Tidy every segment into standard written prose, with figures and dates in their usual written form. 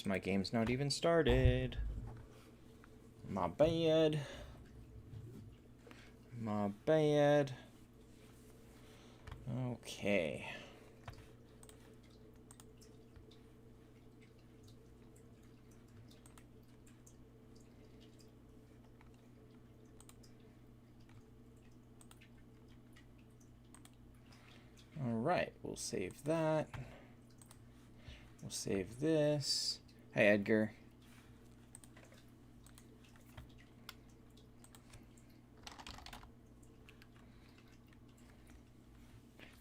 My game's not even started. My bad. My bad. Okay. Alright, we'll save that. We'll save this. Hey, Edgar.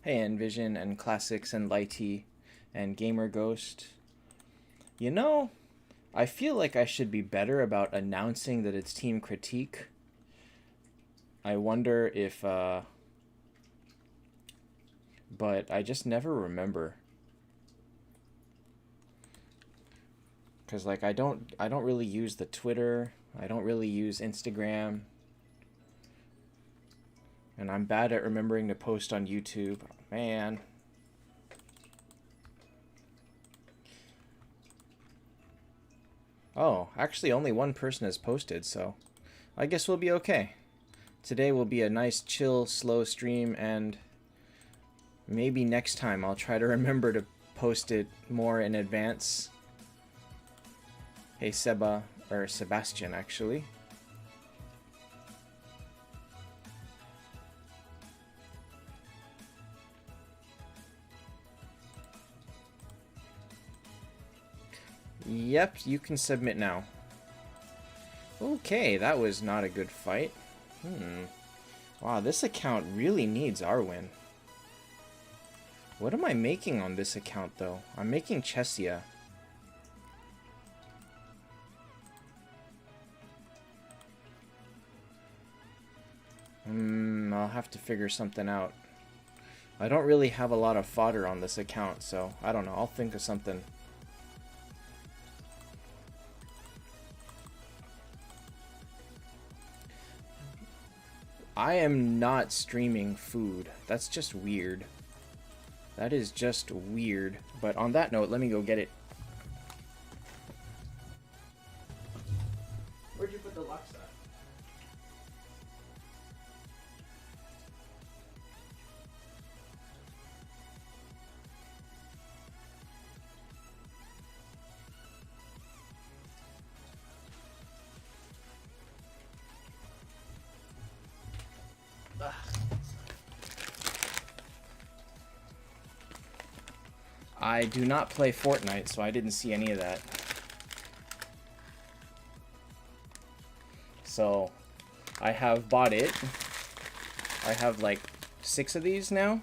Hey, Envision and Classics and Lighty and Gamer Ghost. You know, I feel like I should be better about announcing that it's Team Critique. I wonder if, but I just never remember. Cause like I don't really use the Twitter. I don't really use Instagram. And I'm bad at remembering to post on YouTube. Man. Oh, actually only one person has posted, so I guess we'll be okay. Today will be a nice, chill, slow stream, and maybe next time I'll try to remember to post it more in advance. Hey, Seba, or Sebastian, actually. Yep, you can submit now. Okay, that was not a good fight. Wow, this account really needs our win. What am I making on this account, though? I'm making Chesia. I'll have to figure something out. I don't really have a lot of fodder on this account, so I don't know. I'll think of something. I am not streaming food. That's just weird. That is just weird. But on that note, let me go get it. Where'd you put the Lux at? I do not play Fortnite, so I didn't see any of that. So, I have bought it. I have like 6 of these now.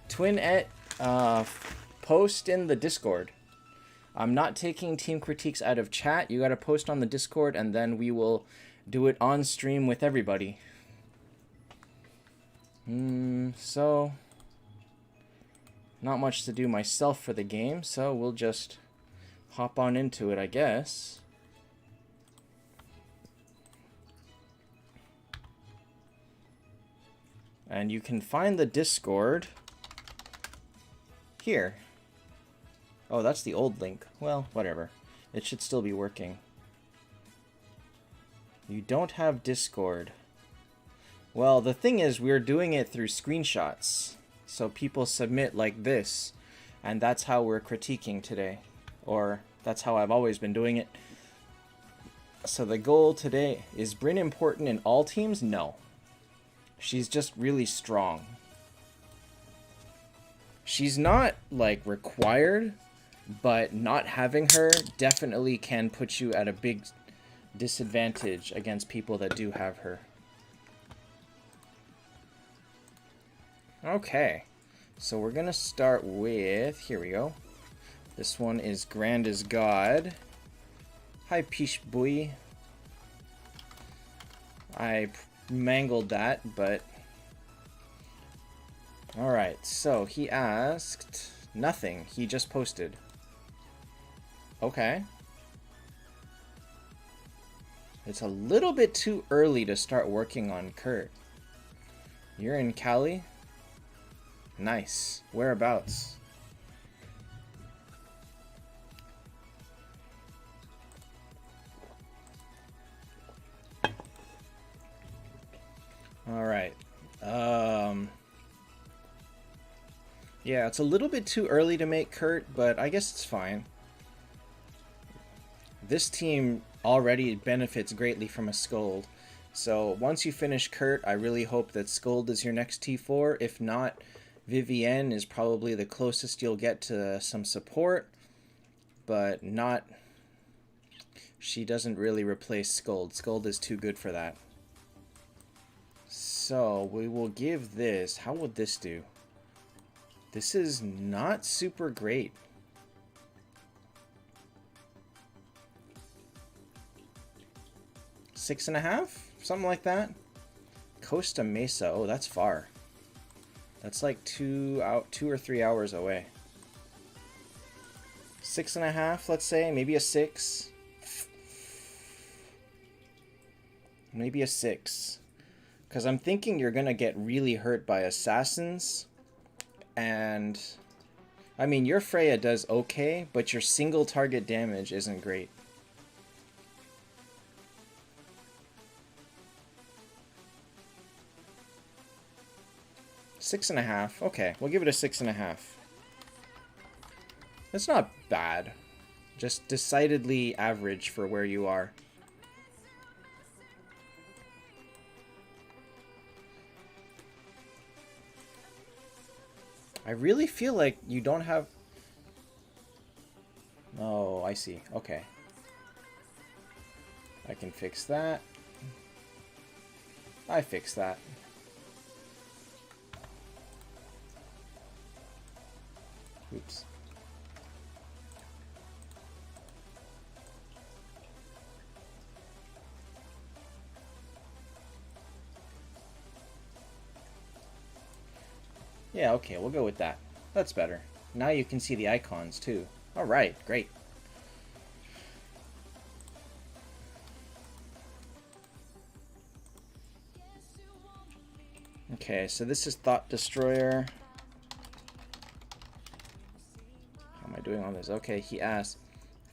Twinette, post in the Discord. I'm not taking team critiques out of chat. You gotta post on the Discord, and then we will do it on stream with everybody. So not much to do myself for the game, so we'll just hop on into it, I guess. And you can find the Discord here. Oh, that's the old link. Well, whatever. It should still be working. You don't have Discord. Well, the thing is, we're doing it through screenshots. So people submit like this, and that's how we're critiquing today. Or that's how I've always been doing it. So the goal today, is Brynn important in all teams? No. She's just really strong. She's not, like, required, but not having her definitely can put you at a big disadvantage against people that do have her. Okay, so we're gonna start with, here we go. This one is Grand as God. Hi, Pish Boy. I mangled that, but... Alright, so he asked... Nothing, he just posted. Okay. It's a little bit too early to start working on Kurt. You're in Cali? Nice. Whereabouts? Yeah, it's a little bit too early to make Kurt, but I guess it's fine. This team already benefits greatly from a Scold. So once you finish Kurt, I really hope that Scold is your next T4. If not, Vivienne is probably the closest you'll get to some support, but not... She doesn't really replace Scold. Scold is too good for that. So we will give this... How would this do? This is not super great. 6.5? Something like that. Costa Mesa. Oh, that's far. That's like 2 or 3 hours away. 6.5, let's say. Maybe a 6. Maybe a 6. Because I'm thinking you're going to get really hurt by assassins. And... I mean, your Freya does okay, but your single target damage isn't great. Six and a half. Okay, we'll give it a 6.5. That's not bad. Just decidedly average for where you are. I really feel like you don't have... Oh, I see. Okay. I can fix that. I fixed that. Oops. Yeah, okay, we'll go with that. That's better. Now you can see the icons too. Alright, great. Okay, so this is Thought Destroyer. How am I doing on this? Okay, he asked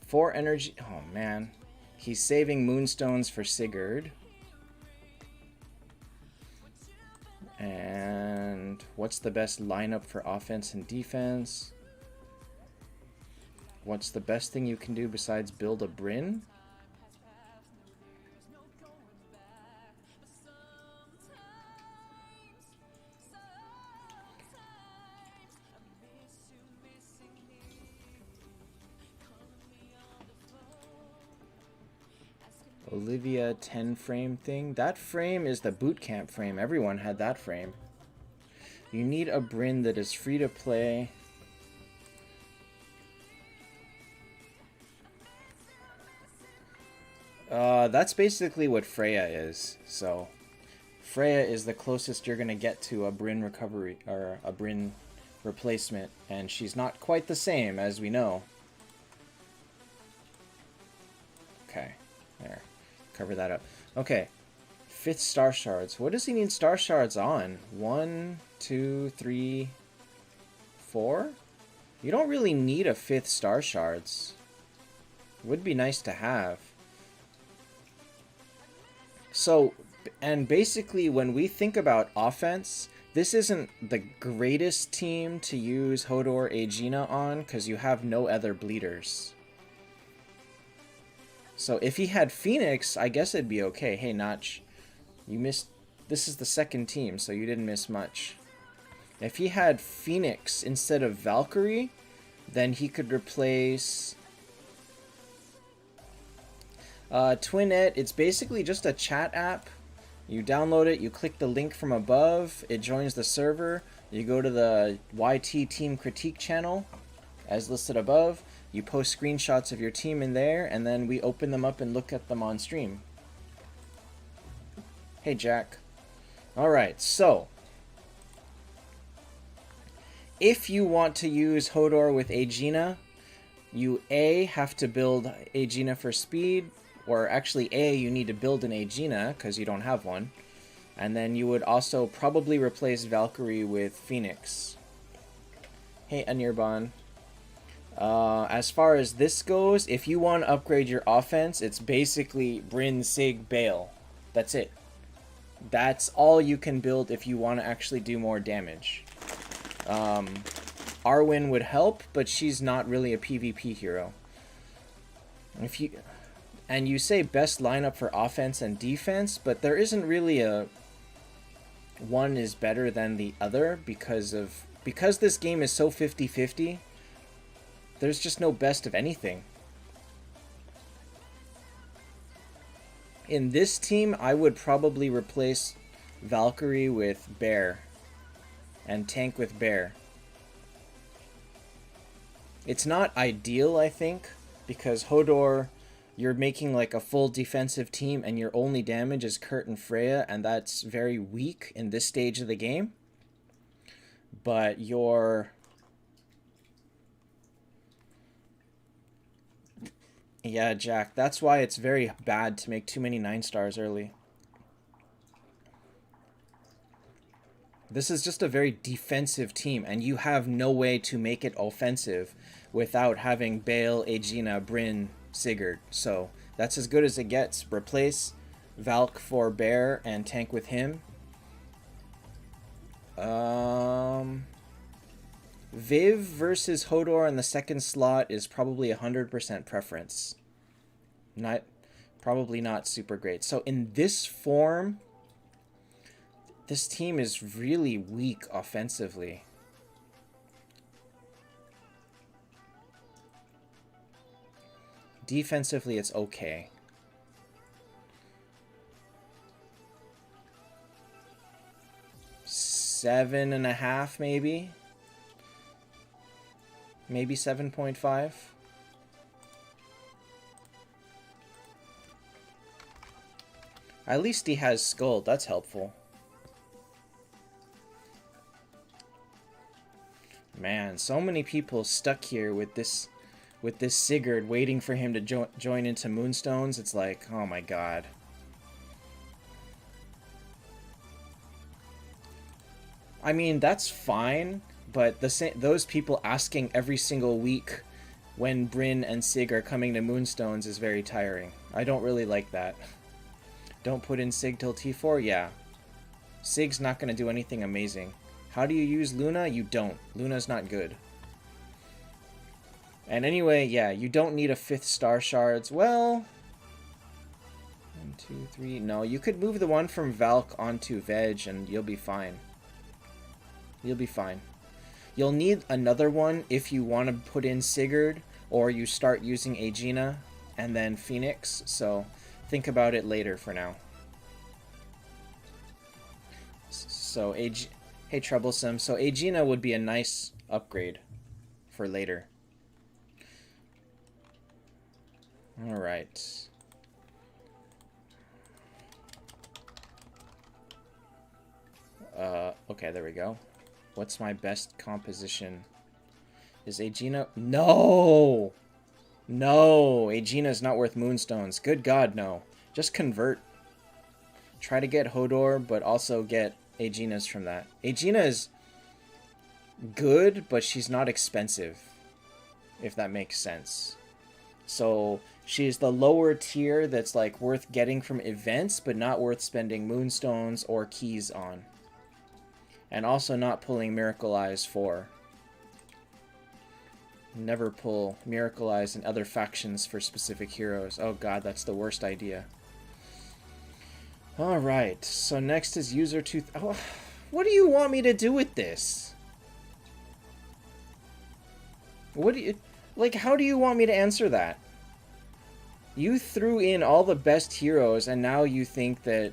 4 energy. Oh man. He's saving Moonstones for Sigurd. And what's the best lineup for offense and defense? What's the best thing you can do besides build a Bryn? Olivia 10 frame thing. That frame is the boot camp frame. Everyone had that frame. You need a Bryn that is free to play. That's basically what Freya is. So Freya is the closest you're gonna get to a Bryn recovery or a Bryn replacement, and she's not quite the same, as we know. Okay, there. Cover that up. Okay, 5th Star Shards. What does he need Star Shards on? 1, 2, 3, 4? You don't really need a 5th Star Shards. Would be nice to have. So, and basically when we think about offense, this isn't the greatest team to use Hodor Aegina on, because you have no other bleeders. So if he had Phoenix, I guess it'd be okay. Hey, Notch, you missed... This is the second team, so you didn't miss much. If he had Phoenix instead of Valkyrie, then he could replace... Twinette, it's basically just a chat app. You download it, you click the link from above, it joins the server. You go to the YT Team Critique channel, as listed above. You post screenshots of your team in there, and then we open them up and look at them on stream. Hey, Jack. Alright, so... if you want to use Hodor with Aegina, you A, have to build Aegina for speed, or actually A, you need to build an Aegina, because you don't have one. And then you would also probably replace Valkyrie with Phoenix. Hey, Anirban. As far as this goes, if you want to upgrade your offense, it's basically Bryn, Sig, Bale. That's it. That's all you can build if you want to actually do more damage. Arwen would help, but she's not really a PvP hero. If you and you say best lineup for offense and defense, but there isn't really a one is better than the other because this game is so 50-50. There's just no best of anything. In this team, I would probably replace Valkyrie with Bear and tank with Bear. It's not ideal, I think, because Hodor, you're making like a full defensive team and your only damage is Kurt and Freya, and that's very weak in this stage of the game. But yeah, Jack, that's why it's very bad to make too many 9 stars early. This is just a very defensive team, and you have no way to make it offensive without having Bale, Aegina, Brynn, Sigurd. So that's as good as it gets. Replace Valk for Bear and tank with him. Viv versus Hodor in the second slot is probably 100% preference. Probably not super great. So in this form, this team is really weak offensively. Defensively, it's okay. Seven and a half, maybe. Maybe 7.5. At least he has Skull. That's helpful. Man, so many people stuck here with this Sigurd waiting for him to join into Moonstones. It's like, oh my god. I mean, that's fine, but those people asking every single week when Brynn and Sig are coming to Moonstones is very tiring. I don't really like that. Don't put in Sig till T4? Yeah. Sig's not going to do anything amazing. How do you use Luna? You don't. Luna's not good. And anyway, yeah, you don't need a 5th star shards. Well, 1, 2, 3. No, you could move the one from Valk onto Veg and you'll be fine. You'll be fine. You'll need another one if you want to put in Sigurd, or you start using Aegina and then Phoenix. So think about it later for now. So hey, Troublesome. So Aegina would be a nice upgrade for later. Alright. Okay, there we go. What's my best composition? Is Aegina... No! No! Aegina's not worth Moonstones. Good God, no. Just convert. Try to get Hodor, but also get Aegina's from that. Aegina is good, but she's not expensive, if that makes sense. So she's the lower tier that's like worth getting from events, but not worth spending Moonstones or keys on. And also not pulling Miracle Eyes for. Never pull Miracle Eyes and other factions for specific heroes. Oh god, that's the worst idea. Alright, so next is user 2... Oh, what do you want me to do with this? What do you... Like, how do you want me to answer that? You threw in all the best heroes, and now you think that...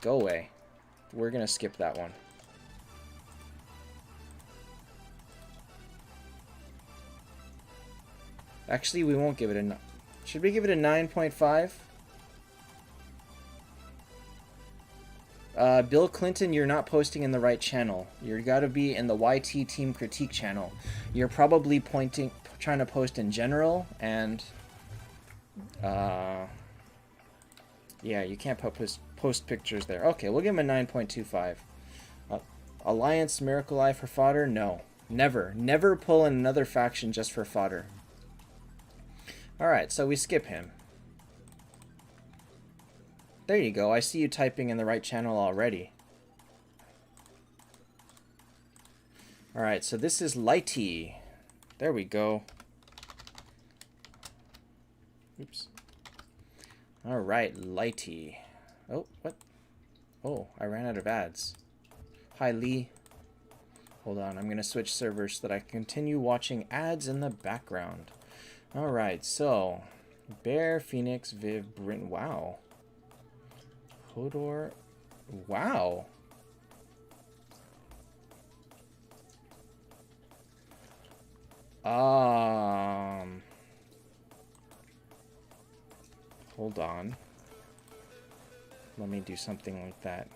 Go away. We're gonna skip that one. Actually, we won't give it a... Should we give it a 9.5? Bill Clinton, you're not posting in the right channel. You gotta be in the YT Team Critique channel. You're probably trying to post in general, and... yeah, you can't post pictures there. Okay, we'll give him a 9.25. Alliance Miracle Eye for fodder? No. Never. Never pull in another faction just for fodder. Alright, so we skip him. There you go. I see you typing in the right channel already. Alright, so this is Lighty. There we go. Oops. Alright, Lighty. Oh, what? Oh, I ran out of ads. Hi, Lee. Hold on, I'm going to switch servers so that I can continue watching ads in the background. Alright, so... Bear, Phoenix, Viv, Bryn... Wow. Hodor... Wow. Hold on. Let me do something like that.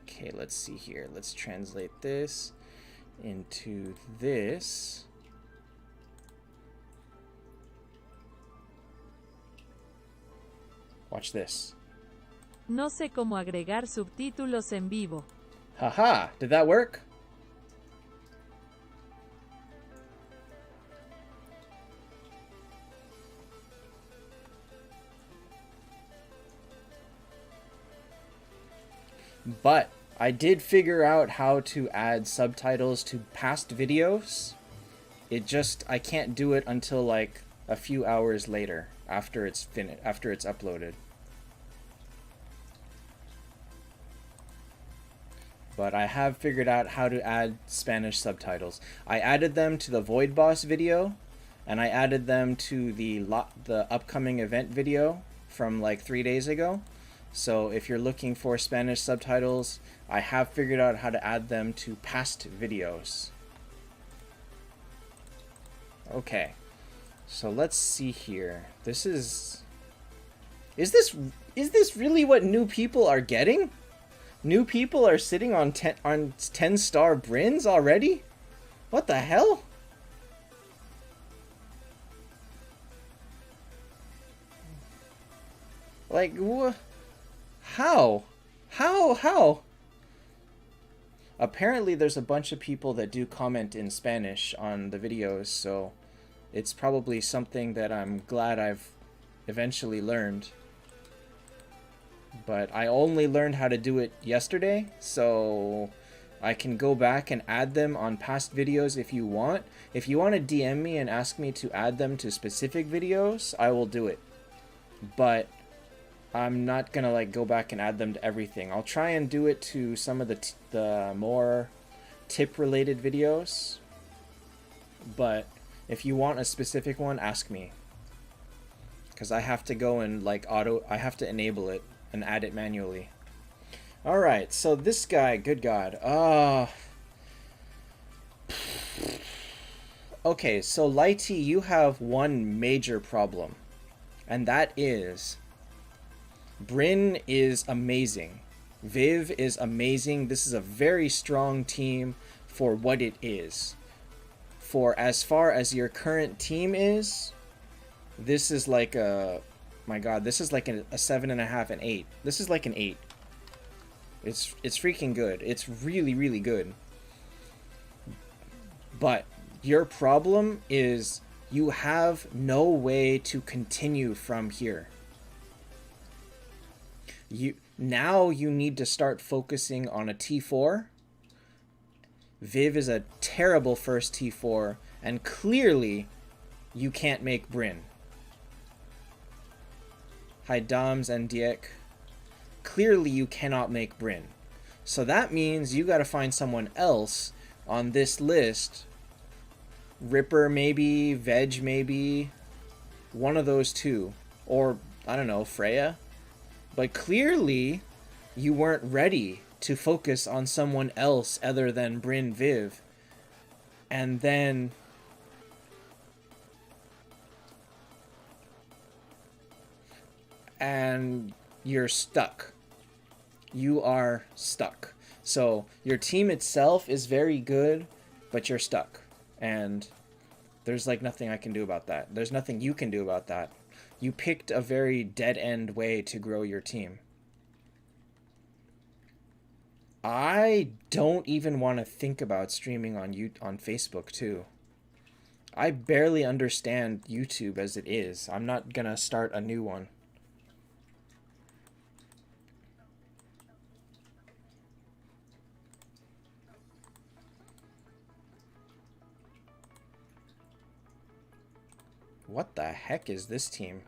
Okay, let's see here. Let's translate this into this. Watch this. No sé cómo agregar subtítulos en vivo. Haha, did that work? But I did figure out how to add subtitles to past videos. I can't do it until like a few hours later after it's uploaded. But I have figured out how to add Spanish subtitles. I added them to the Void Boss video, and I added them to the upcoming event video from like 3 days ago. So if you're looking for Spanish subtitles, I have figured out how to add them to past videos. Okay, so let's see here. Is this really what new people are getting? New people are sitting on 10-star Brins already? What the hell? Like, what? How? How? Apparently there's a bunch of people that do comment in Spanish on the videos, so it's probably something that I'm glad I've eventually learned. But I only learned how to do it yesterday, so I can go back and add them on past videos if you want. If you want to DM me and ask me to add them to specific videos, I will do it. But I'm not gonna like go back and add them to everything. I'll try and do it to some of the more tip-related videos. But if you want a specific one, ask me. Because I have to go and like I have to enable it and add it manually. Alright, so this guy, good God. Okay, so Lighty, you have one major problem. And that is... Bryn is amazing. Viv is amazing. This is a very strong team for what it is. For as far as your current team is, this is like a... My God, this is like a 7.5, an 8. This is like an 8. It's freaking good. It's really, really good. But your problem is you have no way to continue from here. Now you need to start focusing on a T4. Viv is a terrible first T4, and clearly you can't make Bryn. Hi Doms and Diek. Clearly you cannot make Bryn. So that means you gotta find someone else on this list. Ripper maybe, Veg maybe, one of those two. Or, I don't know, Freya. But clearly, you weren't ready to focus on someone else other than Bryn Viv. And then... And you're stuck. You are stuck. So your team itself is very good, but you're stuck. And there's like nothing I can do about that. There's nothing you can do about that. You picked a very dead-end way to grow your team. I don't even want to think about streaming on Facebook too. I barely understand YouTube as it is. I'm not gonna start a new one. What the heck is this team?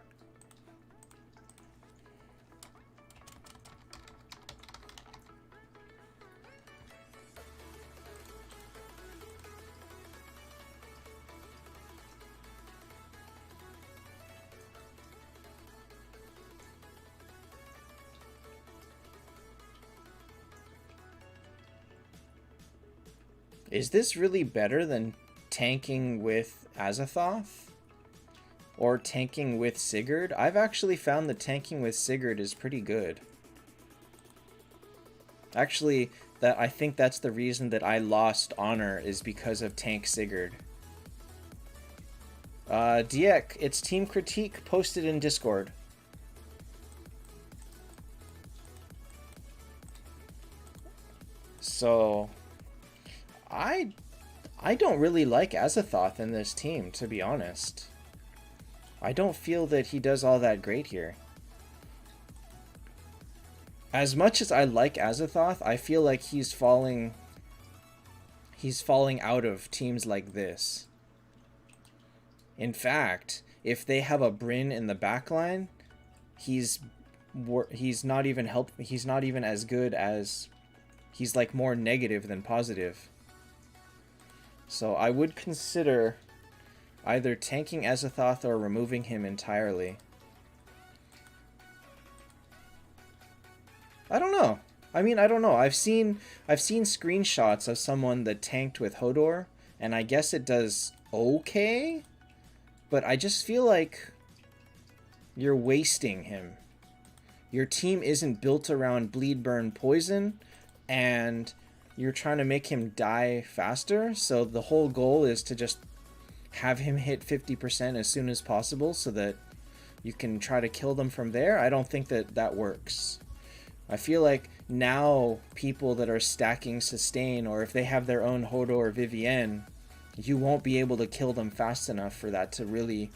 Is this really better than tanking with Azathoth? Or tanking with Sigurd? I've actually found that tanking with Sigurd is pretty good. Actually, I think that's the reason that I lost honor is because of tank Sigurd. Diek, it's Team Critique posted in Discord. So I don't really like Azathoth in this team, to be honest. I don't feel that he does all that great here. As much as I like Azathoth, I feel like he's falling out of teams like this. In fact, if they have a Bryn in the backline, he's not even as good as, he's like more negative than positive. So I would consider either tanking Azathoth or removing him entirely. I don't know. I mean, I don't know. I've seen screenshots of someone that tanked with Hodor, and I guess it does okay, but I just feel like you're wasting him. Your team isn't built around bleed, burn, poison, and you're trying to make him die faster, so the whole goal is to just have him hit 50% as soon as possible so that you can try to kill them from there. I don't think that works. I feel like now people that are stacking sustain, or if they have their own Hodor or Vivienne, you won't be able to kill them fast enough for that to really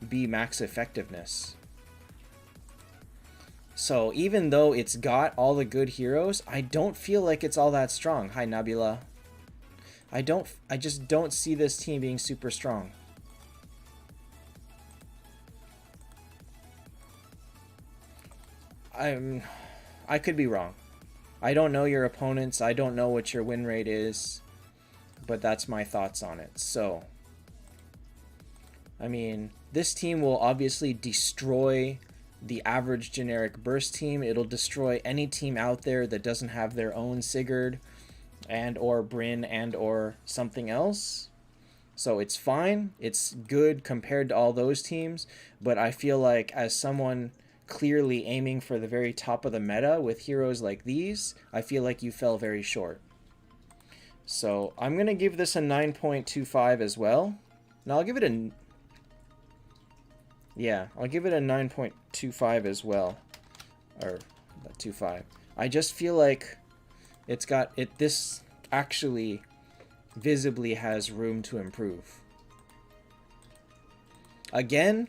be max effectiveness. So even though it's got all the good heroes, I don't feel like it's all that strong. Hi, Nabila. I just don't see this team being super strong. I could be wrong. I don't know your opponents. I don't know what your win rate is, but that's my thoughts on it. So, I mean, this team will obviously destroy the average generic burst team. It'll destroy any team out there that doesn't have their own Sigurd and or Bryn and or something else. So it's fine. It's good compared to all those teams, but I feel like as someone clearly aiming for the very top of the meta with heroes like these, I feel like you fell very short. So I'm going to give this a 9.25 as well. Now I'll give it a... Yeah, I'll give it a 9.25 as well. Or 2.5. I just feel like this actually visibly has room to improve. Again,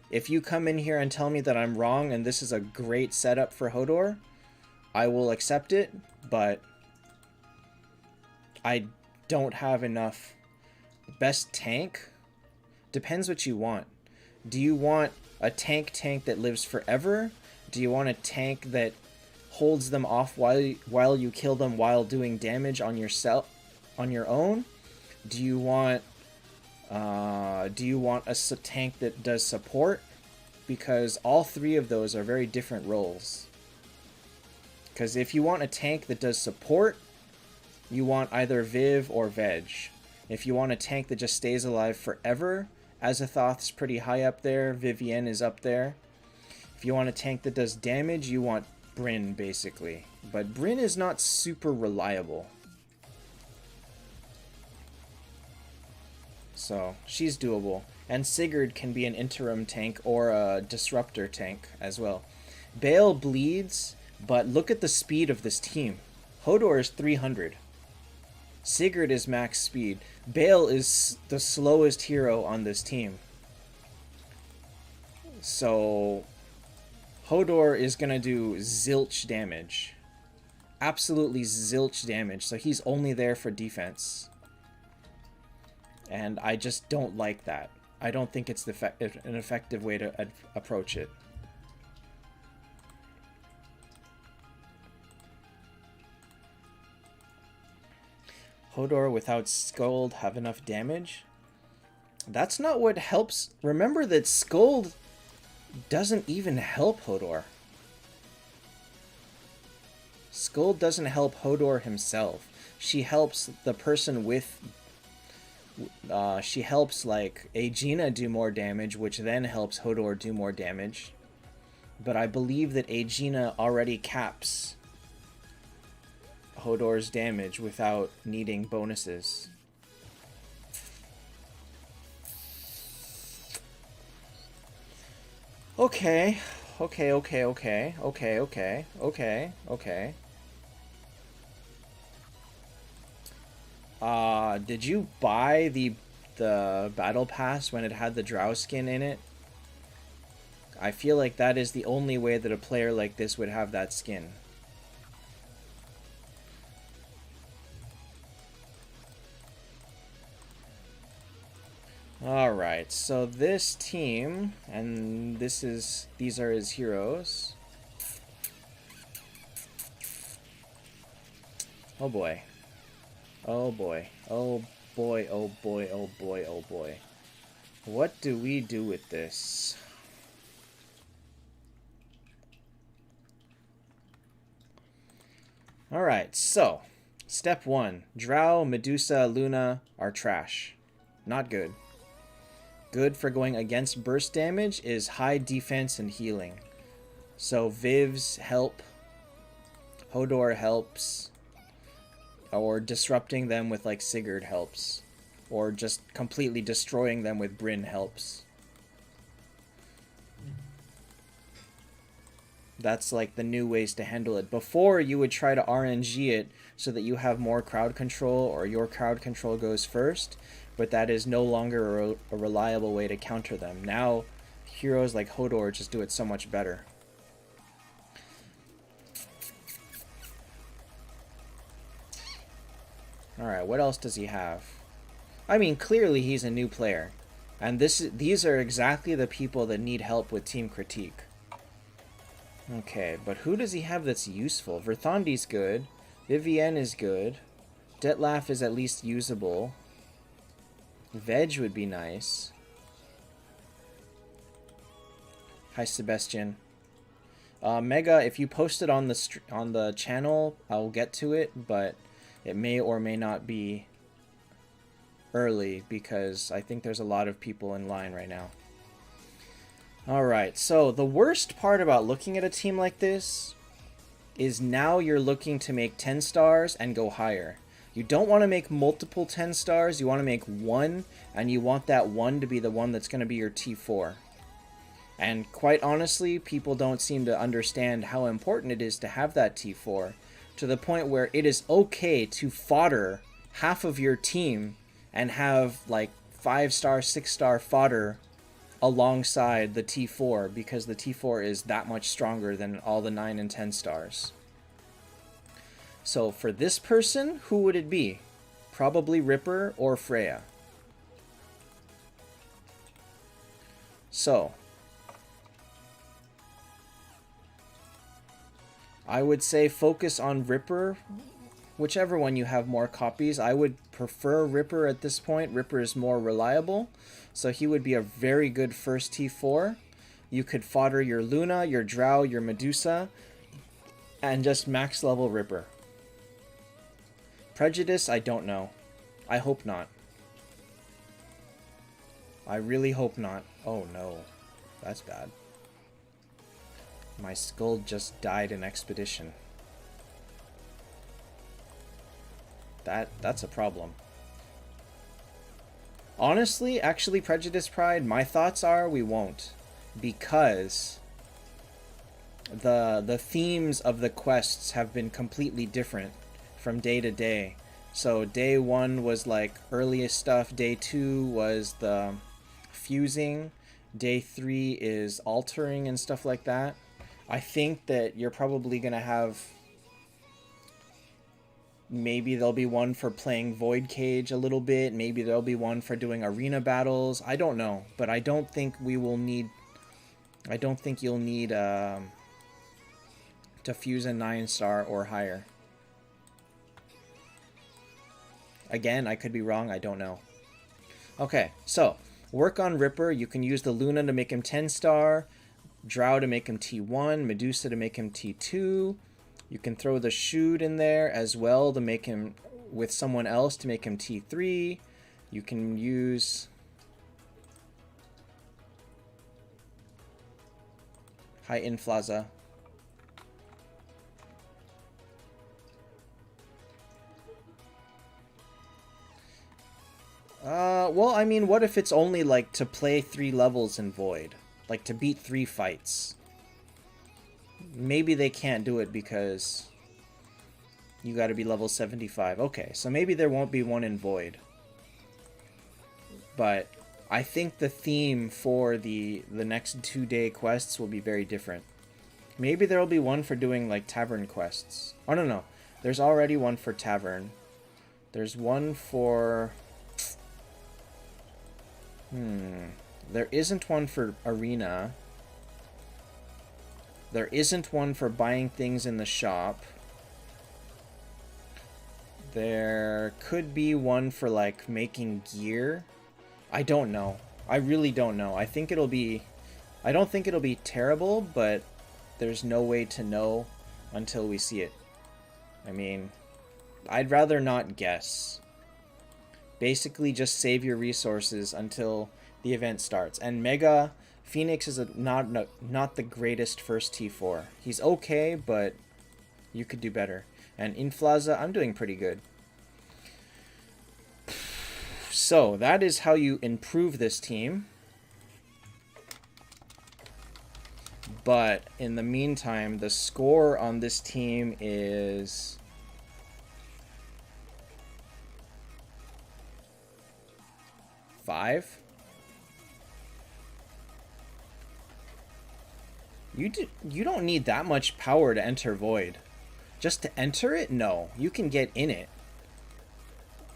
if you come in here and tell me that I'm wrong and this is a great setup for Hodor, I will accept it, but I don't have enough. Best tank? Depends what you want. Do you want a tank that lives forever? Do you want a tank that holds them off while you kill them while doing damage on yourself, on your own? Do you want a tank that does support? Because all three of those are very different roles. Because if you want a tank that does support, you want either Viv or Veg. If you want a tank that just stays alive forever, Azathoth's pretty high up there, Vivienne is up there. If you want a tank that does damage, you want Brynn, basically. But Brynn is not super reliable. So, she's doable. And Sigurd can be an interim tank or a disruptor tank as well. Bale bleeds, but look at the speed of this team. Hodor is 300. Sigurd is max speed. Bale is the slowest hero on this team. So, Hodor is going to do zilch damage. Absolutely zilch damage. So he's only there for defense. And I just don't like that. I don't think it's an effective way to approach it. Hodor without Scold have enough damage? That's not what helps. Remember that Scold doesn't even help Hodor. Scold doesn't help Hodor himself. She helps the person with... she helps, like, Aegina do more damage, which then helps Hodor do more damage. But I believe that Aegina already caps Hodor's damage without needing bonuses. Okay. Did you buy the battle pass when it had the Drow skin in it? I feel like that is the only way that a player like this would have that skin. Alright, so this team, and these are his heroes. Oh boy. Oh boy. Oh boy, oh boy, oh boy, oh boy. What do we do with this? Alright, so, step 1. Drow, Medusa, Luna are trash. Not good. Good for going against burst damage is high defense and healing. So Vivs help. Hodor helps. Or disrupting them with like Sigurd helps. Or just completely destroying them with Brynn helps. That's like the new ways to handle it. Before, you would try to RNG it so that you have more crowd control or your crowd control goes first. But that is no longer a reliable way to counter them. Now, heroes like Hodor just do it so much better. Alright, what else does he have? I mean, clearly he's a new player. And these are exactly the people that need help with team critique. Okay, but who does he have that's useful? Verthondi's good. Vivienne is good. Detlaf is at least usable. Veg would be nice. Hi, Sebastian. Mega, if you post it on the channel, I'll get to it, but it may or may not be early because I think there's a lot of people in line right now. Alright, so the worst part about looking at a team like this is now you're looking to make 10 stars and go higher. You don't want to make multiple 10 stars, you want to make one, and you want that one to be the one that's going to be your T4. And quite honestly, people don't seem to understand how important it is to have that T4, to the point where it is okay to fodder half of your team and have like 5-star, 6-star fodder alongside the T4, because the T4 is that much stronger than all the 9 and 10 stars. So for this person, who would it be? Probably Ripper or Freya. So I would say focus on Ripper, whichever one you have more copies. I would prefer Ripper at this point. Ripper is more reliable, so he would be a very good first T4. You could fodder your Luna, your Drow, your Medusa, and just max level Ripper. Prejudice, I don't know. I hope not. I really hope not. Oh no, that's bad. My skull just died in expedition. That's a problem. Honestly, actually, Prejudice Pride, my thoughts are we won't. Because the themes of the quests have been completely different from day to day. So day 1 was like earliest stuff, day 2 was the fusing, day 3 is altering and stuff like that. I think that you're probably going to have, maybe there'll be one for playing Void Cage a little bit, maybe there'll be one for doing arena battles, I don't know, but I don't think you'll need to fuse a 9-star or higher. Again, I could be wrong, I don't know. Okay, so work on Ripper. You can use the Luna to make him 10-star, Drow to make him T1, Medusa to make him T2. You can throw the Shoot in there as well to make him with someone else to make him T3. You can use Hi Inflaza. Well, I mean, what if it's only, like, to play 3 levels in Void? Like, to beat 3 fights? Maybe they can't do it because you gotta be level 75. Okay, so maybe there won't be one in Void. But I think the theme for the next 2-day quests will be very different. Maybe there'll be one for doing, like, tavern quests. Oh, no. There's already one for tavern. There's one for... There isn't one for arena. There isn't one for buying things in the shop. There could be one for, like, making gear. I don't know. I really don't know. I think it'll be... I don't think it'll be terrible, but there's no way to know until we see it. I mean, I'd rather not guess. Basically, just save your resources until the event starts. And Mega Phoenix is not the greatest first T4. He's okay, but you could do better. And Inflaza, I'm doing pretty good. So, that is how you improve this team. But in the meantime, the score on this team is... five. You don't need that much power to enter Void. Just to enter it? No. You can get in it.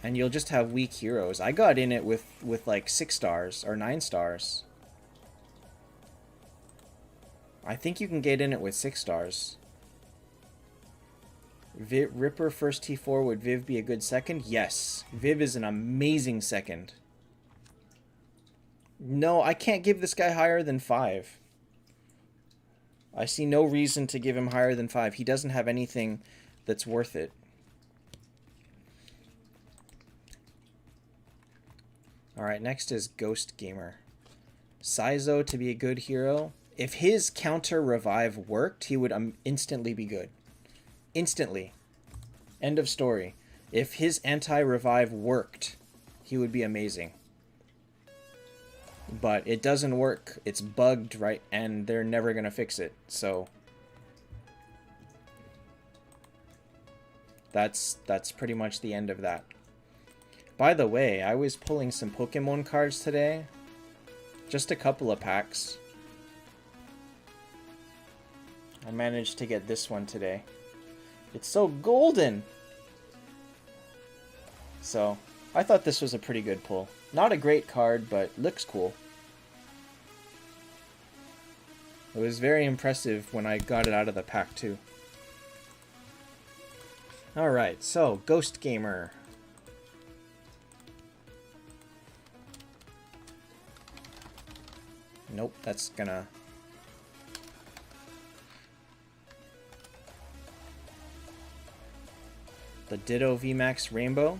And you'll just have weak heroes. I got in it with like 6 stars or 9 stars. I think you can get in it with 6 stars. Ripper first T4, would Viv be a good second? Yes. Viv is an amazing second. No, I can't give this guy higher than 5. I see no reason to give him higher than 5. He doesn't have anything that's worth it. Alright, next is Ghost Gamer. Saizo to be a good hero. If his counter revive worked, he would instantly be good. Instantly. End of story. If his anti-revive worked, he would be amazing. But it doesn't work. It's bugged, right? And they're never going to fix it. So that's pretty much the end of that. By the way, I was pulling some Pokemon cards today. Just a couple of packs. I managed to get this one today. It's so golden! So, I thought this was a pretty good pull. Not a great card, but looks cool. It was very impressive when I got it out of the pack, too. Alright, so, Ghost Gamer. Nope, that's gonna... The Ditto VMAX Rainbow.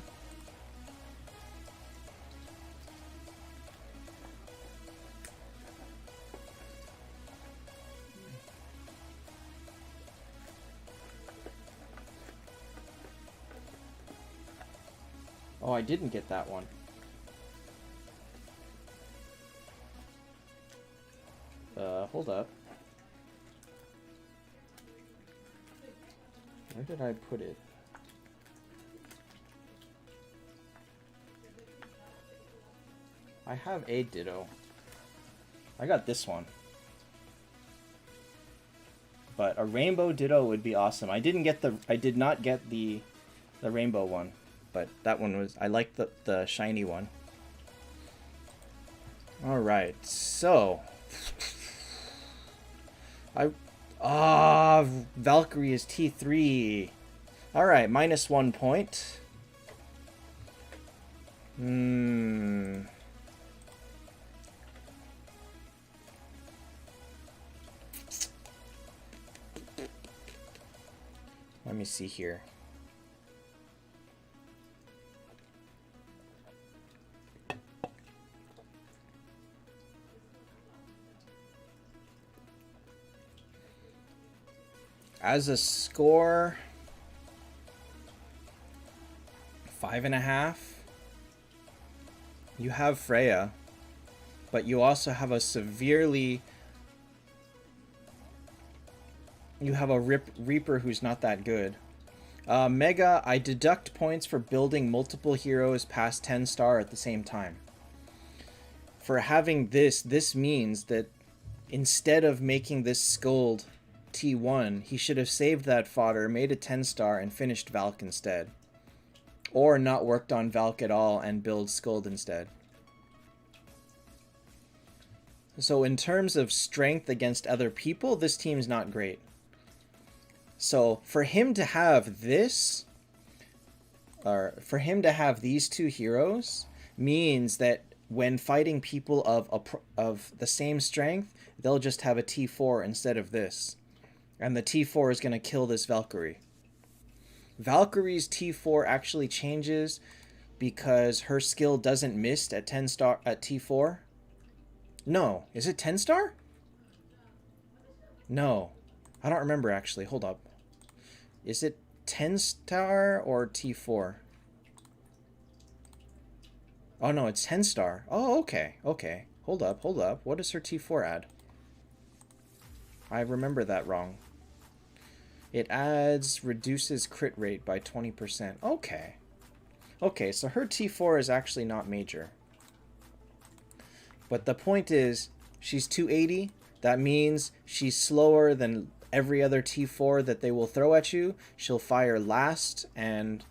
Oh, I didn't get that one. Hold up. Where did I put it? I have a Ditto. I got this one. But a rainbow Ditto would be awesome. I did not get the rainbow one, but that one was, I like the shiny one. All right, so Valkyrie is T3. All right, -1 point. Let me see here. As a score, 5.5. You have Freya, but you also have a you have a Reaper who's not that good. Mega, I deduct points for building multiple heroes past 10-star at the same time. For having this means that instead of making this Scold T1, he should have saved that fodder, made a 10-star, and finished Valk instead. Or not worked on Valk at all and build Scold instead. So in terms of strength against other people, this team's not great. So for him to have this, or for him to have these two heroes, means that when fighting people of the same strength, they'll just have a T4 instead of this. And the T4 is going to kill this Valkyrie. Valkyrie's T4 actually changes because her skill doesn't miss at 10-star at T4. No, is it 10-star? No, I don't remember actually. Hold up. Is it 10-star or T4? Oh no, it's 10-star. Oh, okay, okay. Hold up. What does her T4 add? I remember that wrong. It reduces crit rate by 20%. Okay. Okay, so her T4 is actually not major. But the point is, she's 280. That means she's slower than every other T4 that they will throw at you. She'll fire last, and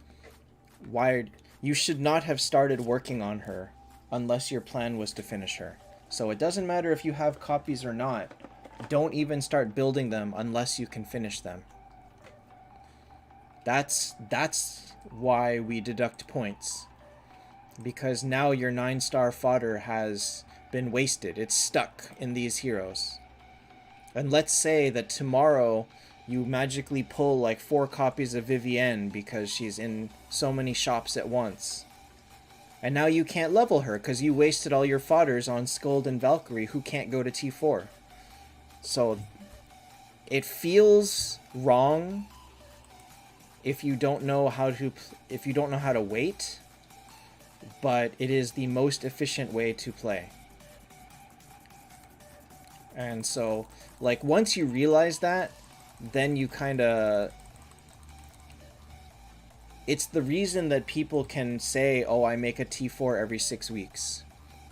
you should not have started working on her unless your plan was to finish her. So it doesn't matter if you have copies or not. Don't even start building them unless you can finish them. That's why we deduct points. Because now your 9-star fodder has been wasted. It's stuck in these heroes. And let's say that tomorrow you magically pull like 4 copies of Vivienne because she's in so many shops at once. And now you can't level her because you wasted all your fodders on Scold and Valkyrie who can't go to T4. So it feels wrong if you don't know how to wait, but it is the most efficient way to play. And so, like, once you realize that, then you kind of... It's the reason that people can say, oh, I make a T4 every 6 weeks.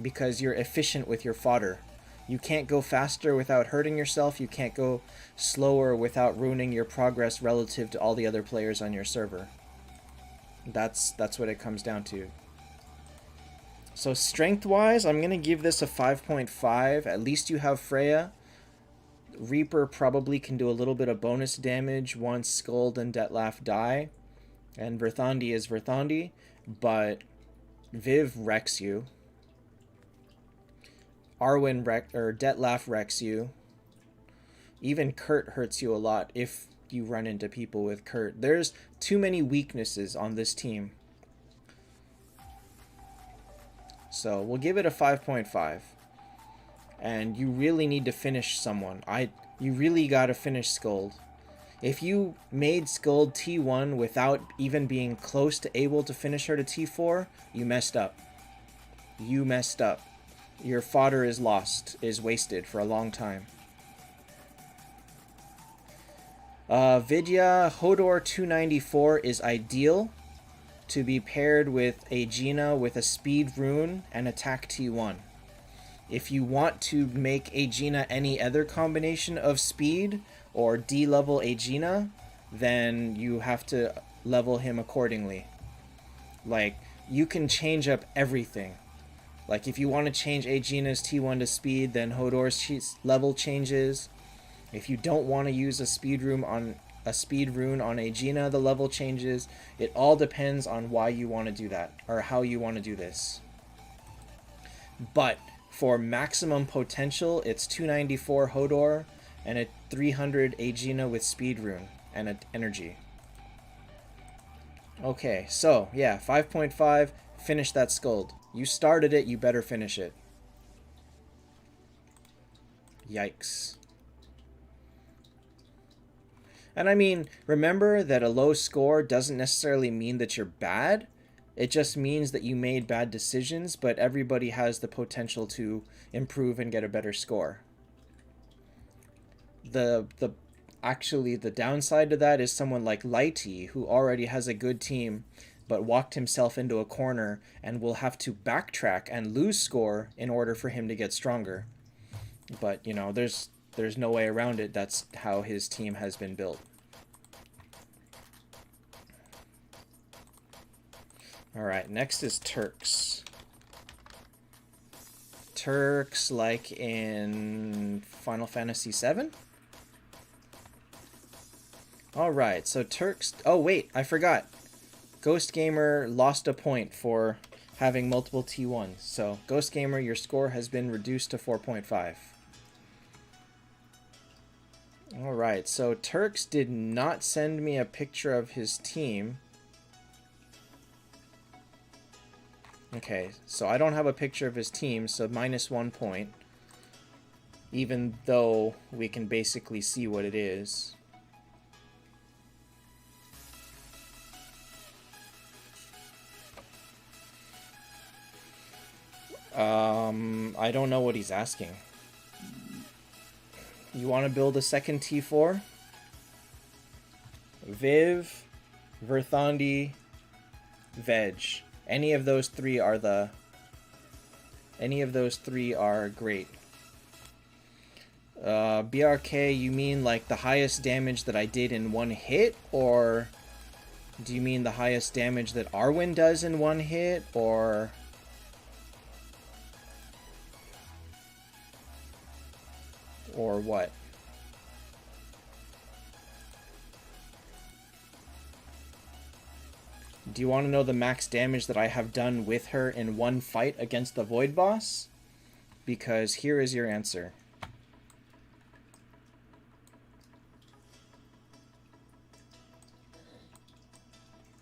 Because you're efficient with your fodder. You can't go faster without hurting yourself. You can't go slower without ruining your progress relative to all the other players on your server. That's what it comes down to. So strength-wise, I'm going to give this a 5.5. At least you have Freya. Reaper probably can do a little bit of bonus damage once Scold and Detlaf die. And Verthandi is Verthandi. But Viv wrecks you. Detlaf wrecks you. Even Kurt hurts you a lot if you run into people with Kurt. There's too many weaknesses on this team. So we'll give it a 5.5. And you really need to finish someone. You really got to finish Scold. If you made Skuld T1 without even being close to able to finish her to T4, you messed up. You messed up. Your fodder is lost, is wasted for a long time. Vidya Hodor 294 is ideal to be paired with Aegina with a speed rune and attack T1. If you want to make Aegina any other combination of speed or D-level Aegina, then you have to level him accordingly. Like, you can change up everything. Like, if you want to change Aegina's T1 to speed, then Hodor's level changes. If you don't want to use a speed rune on Aegina, the level changes. It all depends on why you want to do that, or how you want to do this. But for maximum potential, it's 294 Hodor and a 300 Aegina with speed rune and an energy. Okay, so yeah, 5.5, finish that Skuld. You started it, you better finish it. Yikes. And I mean, remember that a low score doesn't necessarily mean that you're bad. It just means that you made bad decisions, but everybody has the potential to improve and get a better score. Actually, the downside to that is someone like Lighty, who already has a good team, but walked himself into a corner and will have to backtrack and lose score in order for him to get stronger. But, you know, there's no way around it. That's how his team has been built. Alright, next is Turks. Turks like in Final Fantasy VII? Alright, so Turks... Oh, wait, I forgot. Ghost Gamer lost a point for having multiple T1s. So, Ghost Gamer, your score has been reduced to 4.5. Alright, so Turks did not send me a picture of his team. Okay, so I don't have a picture of his team, so -1 point. Even though we can basically see what it is. I don't know what he's asking. You want to build a second T4? Viv, Verthandi, Veg. Any of those three are great. BRK, you mean like the highest damage that I did in one hit? Or do you mean the highest damage that Arwen does in one hit? Or what? Do you want to know the max damage that I have done with her in one fight against the Void Boss? Because here is your answer.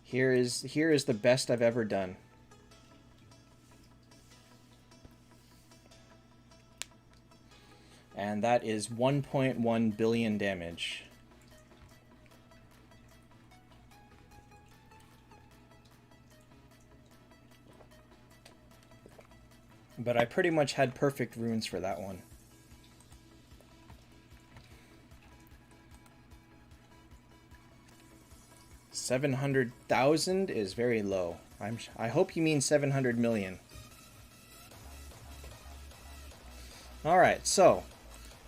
Here is the best I've ever done. And that is 1.1 billion damage. But I pretty much had perfect runes for that one. $700,000 is very low. I hope you mean 700 million. Alright, so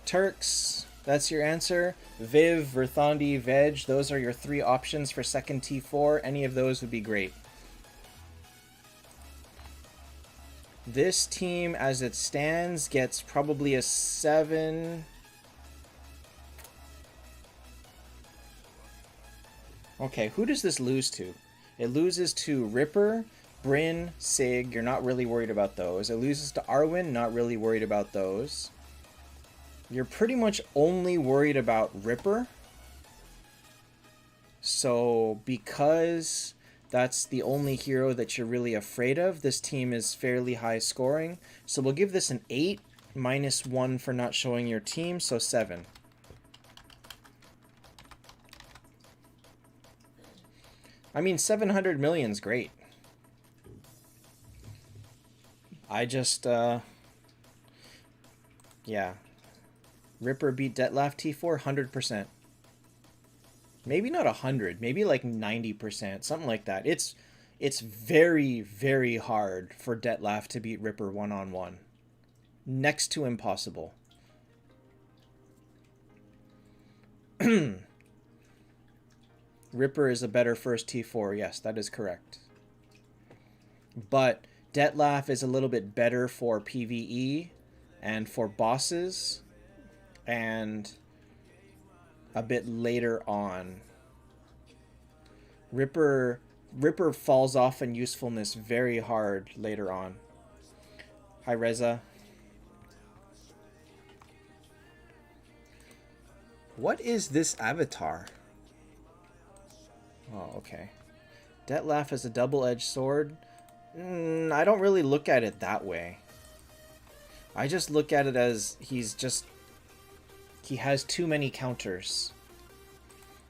Turks, that's your answer. Viv, Verthandi, Veg, those are your three options for second T4. Any of those would be great. This team, as it stands, gets probably a 7. Okay, who does this lose to? It loses to Ripper, Bryn, Sig. You're not really worried about those. It loses to Arwen. Not really worried about those. You're pretty much only worried about Ripper. So, because that's the only hero that you're really afraid of, this team is fairly high scoring. So we'll give this an 8, -1 for not showing your team, so 7. I mean, 700 million's great. I just, yeah. Ripper beat Detlef T4, 100%. Maybe not 100, maybe like 90%, something like that. It's very, very hard for Detlef to beat Ripper one-on-one. Next to impossible. Ripper is a better first T4. Yes, that is correct. But Detlef is a little bit better for PvE and for bosses and a bit later on. Ripper falls off in usefulness very hard later on. Hi, Reza. What is this avatar? Oh, okay. Detlef has a double-edged sword. I don't really look at it that way. I just look at it as he has too many counters.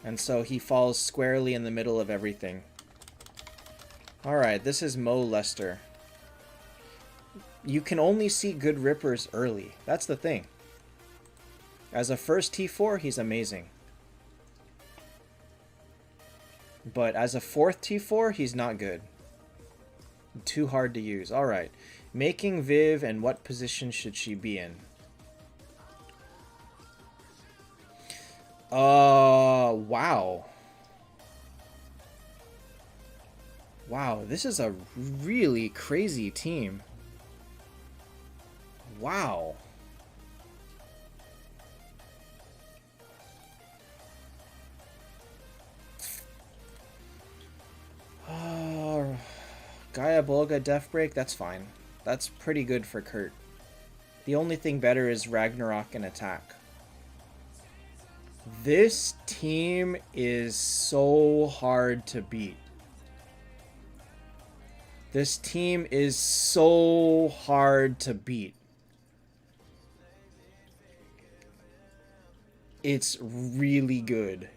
And so he falls squarely in the middle of everything. Alright, this is Mo Lester. You can only see good Rippers early. That's the thing. As a first T4, he's amazing. But as a fourth T4, he's not good. Too hard to use. Alright. Making Viv, and what position should she be in? Wow. Wow, this is a really crazy team. Wow. Gaia Bolga Death Break, that's fine. That's pretty good for Kurt. The only thing better is Ragnarok and Attack. This team is so hard to beat. This team is so hard to beat. It's really good.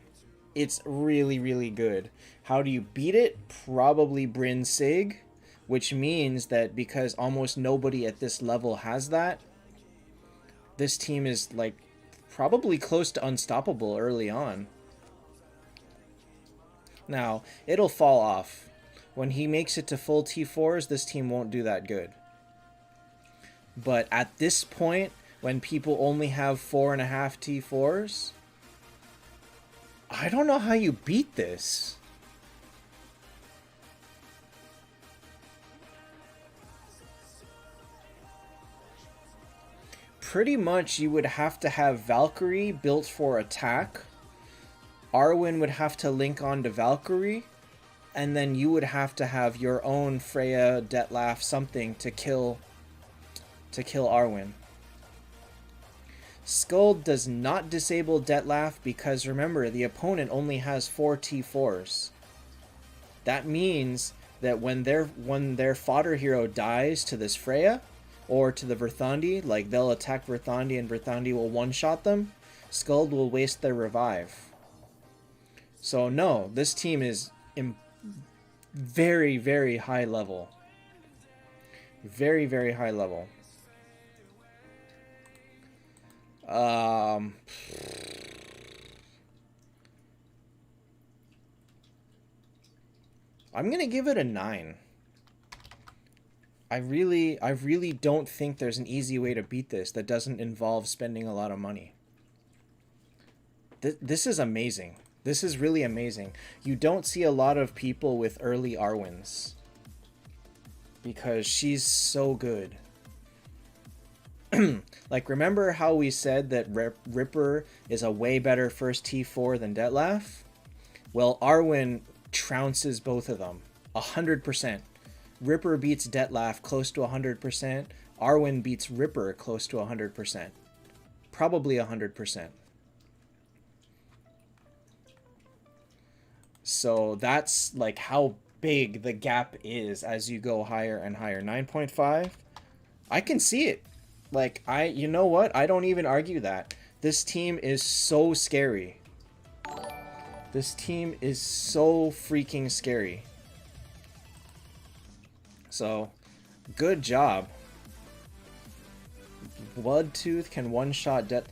It's really, really good. How do you beat it? Probably Bryn Sig, which means that because almost nobody at this level has that, this team is like probably close to unstoppable early on. Now, it'll fall off. When he makes it to full T4s, this team won't do that good. But at this point, when people only have 4.5 T4s, I don't know how you beat this. Pretty much you would have to have Valkyrie built for attack. Arwen would have to link on to Valkyrie. And then you would have to have your own Freya, Detlef, something to kill Arwen. Skuld does not disable Detlef because remember, the opponent only has 4 T4s. That means that when their fodder hero dies to this Freya, or to the Verthandi, like they'll attack Verthandi and Verthandi will one-shot them, Skuld will waste their revive. So no, this team is very, very high level. Very, very high level. I'm gonna give it a 9. I really don't think there's an easy way to beat this that doesn't involve spending a lot of money. This is amazing. This is really amazing. You don't see a lot of people with early Arwens because she's so good. Like, remember how we said that Ripper is a way better first T4 than Detlef? Well, Arwen trounces both of them. 100%. Ripper beats Detlef close to 100%. Arwen beats Ripper close to 100%. Probably 100%. So that's like how big the gap is as you go higher and higher. 9.5. I can see it. Like, you know what? I don't even argue that. This team is so scary. This team is so freaking scary. So, good job. Bloodtooth can one-shot Det.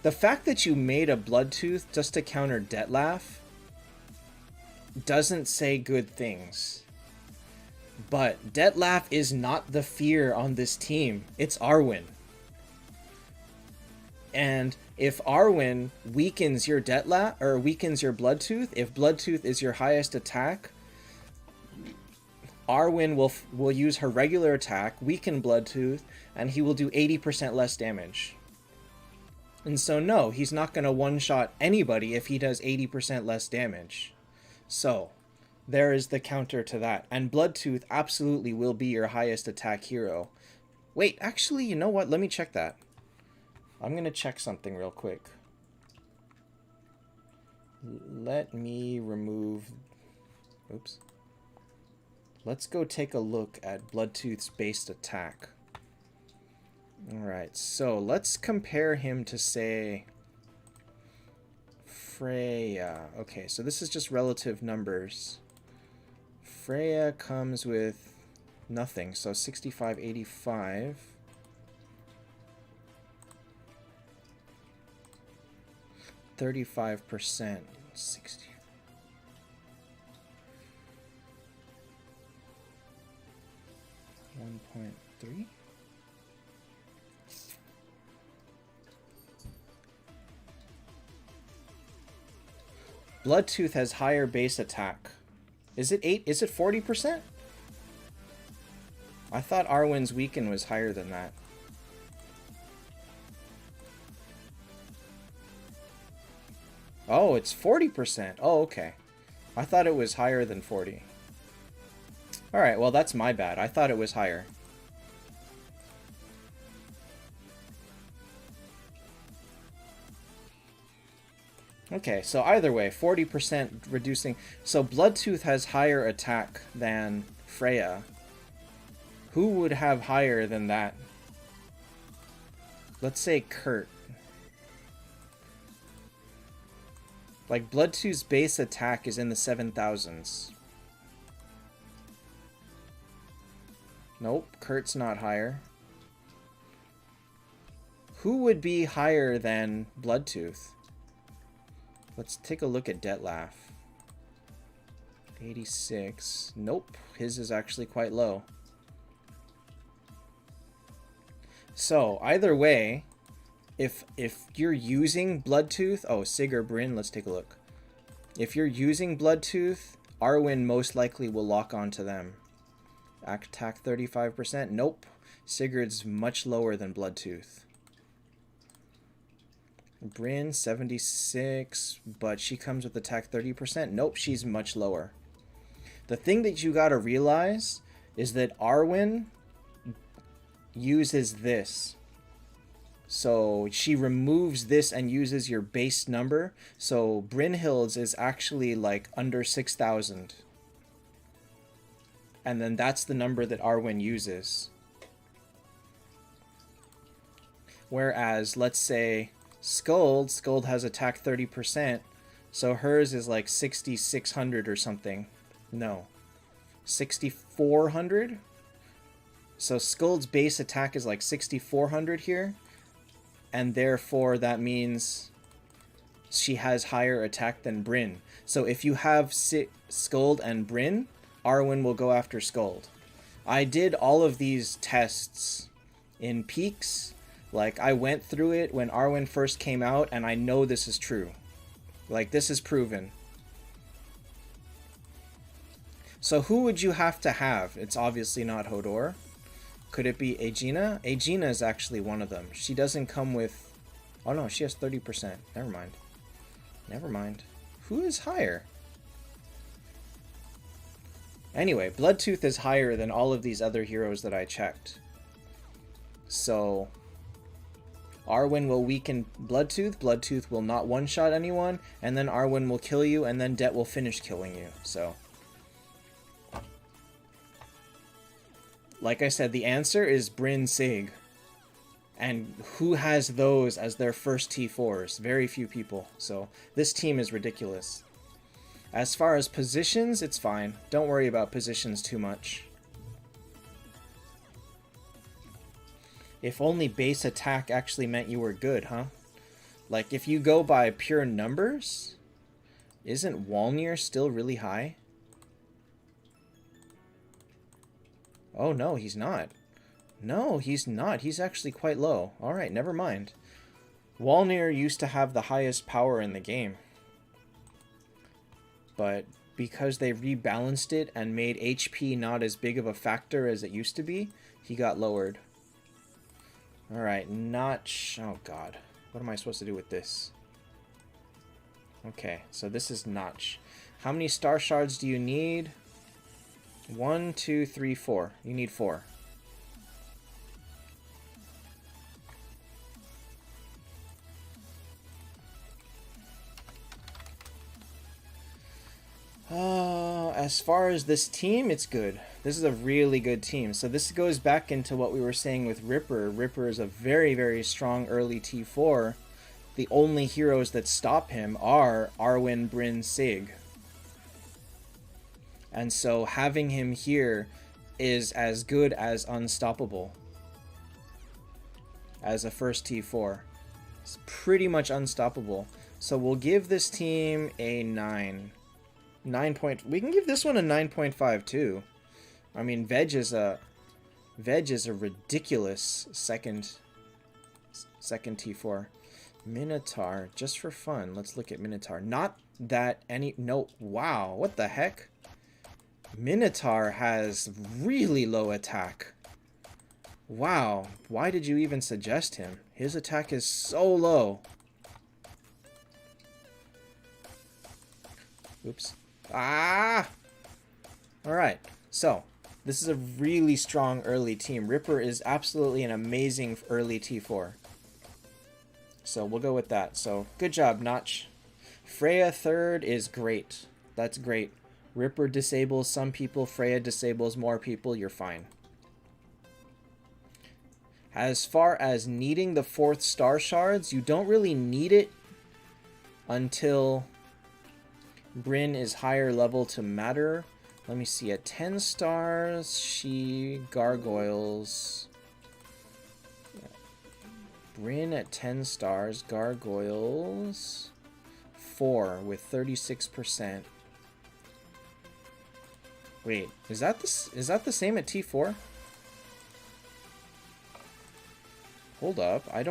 The fact that you made a Bloodtooth just to counter Detlaf doesn't say good things. But Detlaf is not the fear on this team. It's Arwen. And if Arwen weakens your Detlaf, or weakens your Bloodtooth, if Bloodtooth is your highest attack, Arwen will use her regular attack, weaken Bloodtooth, and he will do 80% less damage. And so no, he's not going to one-shot anybody if he does 80% less damage. So, there is the counter to that. And Bloodtooth absolutely will be your highest attack hero. Wait, actually, you know what? Let me check that. I'm going to check something real quick. Let me remove... Oops. Let's go take a look at Bloodtooth's base attack. Alright, so let's compare him to, say, Freya. Okay, so this is just relative numbers. Freya comes with nothing, so 65, 85. %, 60. .3. Bloodtooth has higher base attack. Is it 8? Is it 40%? I thought Arwen's weaken was higher than that. Oh, it's 40%. Oh, okay. I thought it was higher than 40. Alright, well that's my bad. I thought it was higher. Okay, so either way, 40% reducing. So Bloodtooth has higher attack than Freya. Who would have higher than that? Let's say Kurt. Like, Bloodtooth's base attack is in the 7,000s. Nope, Kurt's not higher. Who would be higher than Bloodtooth? Let's take a look at Detlaf. 86. Nope, his is actually quite low. So, either way, if you're using Bloodtooth... Oh, Sig or Bryn, let's take a look. If you're using Bloodtooth, Arwen most likely will lock onto them. Attack 35%. Nope. Sigurd's much lower than Bloodtooth. Bryn, 76, but she comes with attack 30%. Nope, she's much lower. The thing that you gotta realize is that Arwen uses this. So she removes this and uses your base number. So Brynhild's is actually like under 6,000. And then that's the number that Arwen uses. Whereas, let's say Skuld has attack 30%, so hers is like 6,600 or something. No. 6,400? So Skuld's base attack is like 6,400 here, and therefore that means she has higher attack than Bryn. So if you have Skuld and Bryn, Arwen will go after Skuld. I did all of these tests in peaks. Like, I went through it when Arwen first came out, and I know this is true. Like, this is proven. So who would you have to have? It's obviously not Hodor. Could it be Aegina? Aegina is actually one of them. She doesn't come with... Oh no, she has 30%. Never mind. Never mind. Who is higher? Anyway, Bloodtooth is higher than all of these other heroes that I checked. So... Arwen will weaken Bloodtooth, Bloodtooth will not one-shot anyone, and then Arwen will kill you, and then Det will finish killing you, so... Like I said, the answer is Bryn Sig. And who has those as their first T4s? Very few people. So this team is ridiculous. As far as positions, it's fine. Don't worry about positions too much. If only base attack actually meant you were good, huh? Like, if you go by pure numbers, isn't Walnir still really high? Oh, no, he's not. No, he's not. He's actually quite low. Alright, never mind. Walnir used to have the highest power in the game. But because they rebalanced it and made HP not as big of a factor as it used to be, he got lowered. Alright, Notch. Oh god. What am I supposed to do with this? Okay, so this is Notch. How many star shards do you need? 1, 2, 3, 4. You need 4. As far as this team, it's good. This is a really good team. So this goes back into what we were saying with Ripper. Ripper is a very, very strong early T4. The only heroes that stop him are Arwen, Brynn, Sig. And so having him here is as good as unstoppable. As a first T4. It's pretty much unstoppable. So we'll give this team a 9. We can give this one a 9.5 too. I mean, Veg is a ridiculous second T4. Minotaur, just for fun. Let's look at Minotaur. Not that any no wow, what the heck? Minotaur has really low attack. Wow, why did you even suggest him? His attack is so low. Oops. Ah! Alright, so this is a really strong early team. Ripper is absolutely an amazing early T4. So we'll go with that. So good job, Notch. Freya third is great. That's great. Ripper disables some people, Freya disables more people, you're fine. As far as needing the 4th star shards, you don't really need it until Brynn is higher level to matter. Let me see, at 10 stars, she gargoyles. Brynn at 10 stars, gargoyles 4 with 36%. Wait, is that the same at T4? Hold up, I don't